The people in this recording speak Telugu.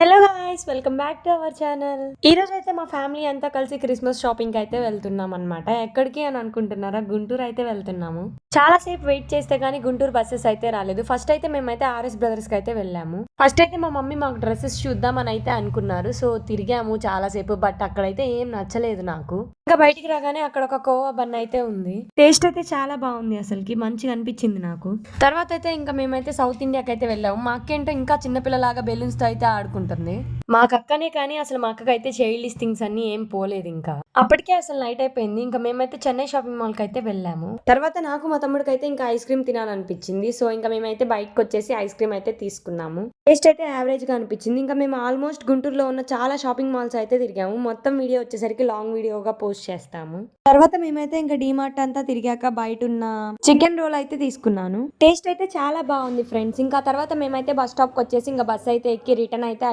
Hello guys welcome back to our channel. ఈ రోజు అయితే మా ఫ్యామిలీ అంతా కలిసి క్రిస్మస్ షాపింగ్ అయితే వెళ్తున్నాం అనమాట. ఎక్కడికి అని అనుకుంటున్నారా? గుంటూరు అయితే వెళ్తున్నాము. చాలా సేపు వెయిట్ చేస్తే కానీ గుంటూరు బస్సెస్ అయితే రాలేదు. ఫస్ట్ అయితే మేమైతే ఆర్ఎస్ బ్రదర్స్ కి అయితే వెళ్ళాము. ఫస్ట్ అయితే మా మమ్మీ మాకు డ్రెస్సెస్ చూద్దామని అయితే అనుకున్నారు. సో తిరిగాము చాలా సేపు. బట్ అక్కడైతే ఏం నచ్చలేదు నాకు. ఇంకా బయటికి రాగానే అక్కడ ఒక కోవా బన్ అయితే ఉంది. టేస్ట్ అయితే చాలా బాగుంది, అసలుకి మంచిగా అనిపించింది నాకు. తర్వాత అయితే ఇంకా మేమైతే సౌత్ ఇండియాకి అయితే వెళ్ళాము. మా అక్క ఏంటో ఇంకా చిన్నపిల్లలాగా బెలూన్స్ తో అయితే ఆడుకుంటుంది. మా అక్కనే కానీ అసలు మా అక్కకైతే చైల్డ్ థింగ్స్ అన్ని ఏం పోలేదు. ఇంకా అప్పటికే అసలు నైట్ అయిపోయింది. ఇంకా మేమైతే చెన్నై షాపింగ్ మాల్ కి అయితే వెళ్ళాము. తర్వాత నాకు మా తమ్ముడికి అయితే ఇంకా ఐస్ క్రీమ్ తినాలనిపించింది. సో ఇంకా మేమైతే బయటకు వచ్చేసి ఐస్ క్రీమ్ అయితే తీసుకున్నాము. టేస్ట్ అయితే యావరేజ్ గా అనిపించింది. ఇంకా మేము ఆల్మోస్ట్ గుంటూరులో ఉన్న చాలా షాపింగ్ మాల్స్ అయితే తిరిగాము. మొత్తం వీడియో వచ్చేసరికి లాంగ్ వీడియోగా పోస్ట్ చేస్తాము. తర్వాత మేమైతే ఇంకా డీమార్ట్ అంతా తిరిగాక బయట ఉన్న చికెన్ రోల్ అయితే తీసుకున్నాను. టేస్ట్ అయితే చాలా బాగుంది ఫ్రెండ్స్. ఇంకా తర్వాత మేమైతే బస్ స్టాప్ కి వచ్చేసి ఇంకా బస్ అయితే ఎక్కి రిటర్న్ అయితే